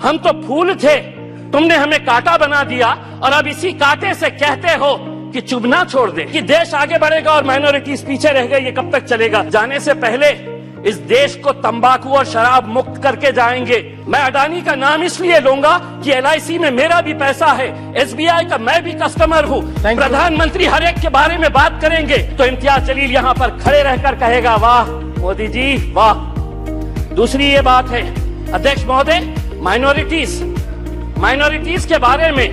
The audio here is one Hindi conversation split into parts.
हम तो फूल थे, तुमने हमें कांटा बना दिया और अब इसी कांटे से कहते हो कि चुभना छोड़ दे, कि देश आगे बढ़ेगा और माइनॉरिटीज पीछे रह गए। ये कब तक चलेगा? जाने से पहले इस देश को तंबाकू और शराब मुक्त करके जाएंगे। मैं अडानी का नाम इसलिए लूंगा कि LIC में मेरा भी पैसा है, SBI का मैं भी कस्टमर हूँ। प्रधानमंत्री हर एक के बारे में बात करेंगे तो इम्तियाज जलील यहाँ पर खड़े रहकर कहेगा वाह मोदी जी वाह। दूसरी ये बात है अध्यक्ष महोदय, माइनॉरिटीज के बारे में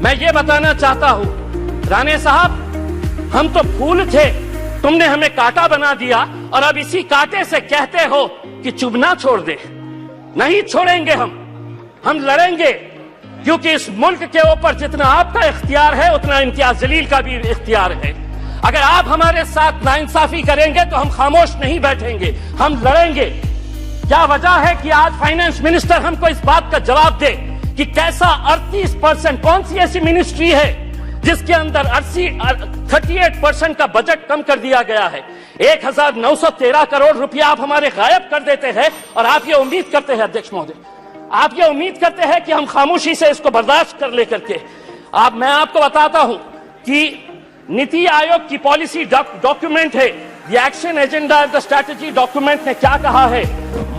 मैं ये बताना चाहता हूँ, राणे साहब हम तो फूल थे, तुमने हमें कांटा बना दिया और अब इसी कांटे से कहते हो कि चुभना छोड़ दे। नहीं छोड़ेंगे, हम लड़ेंगे, क्योंकि इस मुल्क के ऊपर जितना आपका इख्तियार है उतना इम्तियाज जलील का भी इख्तियार है। अगर आप हमारे साथ नाइंसाफी करेंगे तो हम खामोश नहीं बैठेंगे, हम लड़ेंगे। क्या वजह है कि आज फाइनेंस मिनिस्टर हमको इस बात का जवाब दे कि कैसा 38%, कौन सी ऐसी मिनिस्ट्री है जिसके अंदर 38% का बजट कम कर दिया गया है। 1913 करोड़ रुपया आप हमारे गायब कर देते हैं और आप ये उम्मीद करते हैं अध्यक्ष महोदय, आप ये उम्मीद करते हैं कि हम खामोशी से इसको बर्दाश्त कर लेकर के। मैं आपको बताता हूं कि नीति आयोग की पॉलिसी डॉक्यूमेंट है, the action agenda and the strategy document ने क्या कहा है?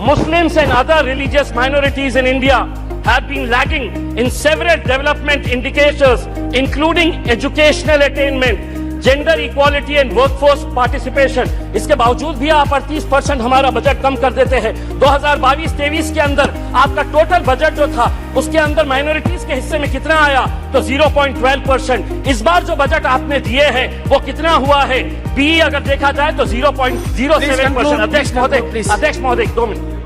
Muslims and other religious minorities in India have been lagging in several development indicators, including educational attainment, gender equality and workforce participation. इसके बावजूद भी आप 38% हमारा बजट कम कर देते हैं। 2022-23 के अंदर आपका टोटल बजट जो था उसके अंदर माइनॉरिटीज के हिस्से में कितना आया? तो 0.12%। इस बार जो बजट आपने दिए हैं वो कितना हुआ है? BE अगर देखा जाए तो 0.07%। अध्यक्ष महोदय 2 मिनट।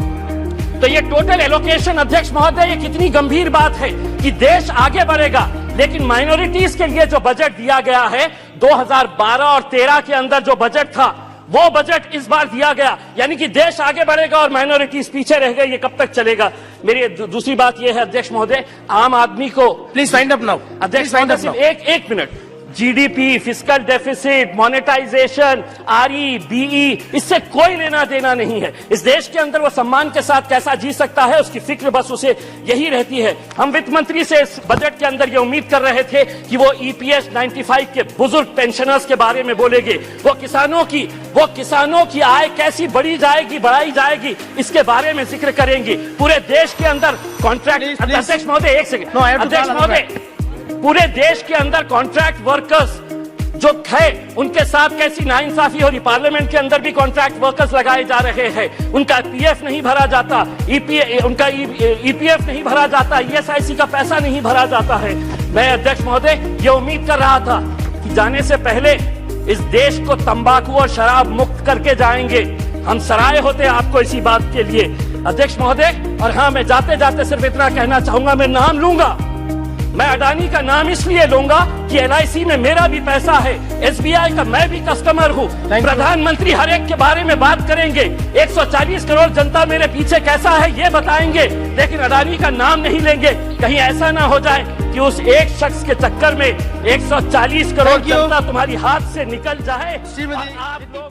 तो ये टोटल एलोकेशन अध्यक्ष महोदय, ये कितनी गंभीर बात है कि देश आगे बढ़ेगा, लेकिन माइनॉरिटीज के लिए जो बजट दिया गया है 2012 और 13 के अंदर जो बजट था वो बजट इस बार दिया गया, यानी कि देश आगे बढ़ेगा और माइनॉरिटीज पीछे रह गए। ये कब तक चलेगा? मेरी दूसरी बात ये है अध्यक्ष महोदय, आम आदमी को प्लीज वाइंड अप नाउ। अध्यक्ष महोदय एक minute, GDP, fiscal deficit, monetisation, RE, BE, इससे कोई लेना देना नहीं है। इस देश के अंदर वो सम्मान के साथ कैसा जी सकता है उसकी फिक्र बस उसे यही रहती है। हम वित्त मंत्री से इस बजट के अंदर ये उम्मीद कर रहे थे कि वो EPS 95 के बुजुर्ग पेंशनर्स के बारे में बोलेंगे, वो किसानों की आय कैसी बढ़ाई जाएगी इसके बारे में जिक्र करेंगे। पूरे देश के अंदर कॉन्ट्रैक्ट, अध्यक्ष महोदय एक सेकंड, अध्यक्ष महोदय, पूरे देश के अंदर कॉन्ट्रैक्ट वर्कर्स जो है उनके साथ कैसी नाइंसाफी हो रही। पार्लियामेंट के अंदर भी कॉन्ट्रैक्ट वर्कर्स लगाए जा रहे हैं, उनका PF नहीं भरा जाता, उनका EPF नहीं भरा जाता, ESIC का पैसा नहीं भरा जाता है। मैं अध्यक्ष महोदय ये उम्मीद कर रहा था कि जाने से पहले इस देश को तंबाकू और शराब मुक्त करके जाएंगे। हम सराय होते आपको इसी बात के लिए अध्यक्ष महोदय। और हाँ, मैं जाते जाते सिर्फ इतना कहना चाहूंगा, मैं नाम लूंगा, मैं अडानी का नाम इसलिए लूंगा कि LIC में मेरा भी पैसा है, SBI का मैं भी कस्टमर हूँ। प्रधानमंत्री हर एक के बारे में बात करेंगे, 140 करोड़ जनता मेरे पीछे कैसा है ये बताएंगे, लेकिन अडानी का नाम नहीं लेंगे। कहीं ऐसा ना हो जाए कि उस एक शख्स के चक्कर में 140 करोड़ जनता तुम्हारी हाथ से निकल जाए। आप लोग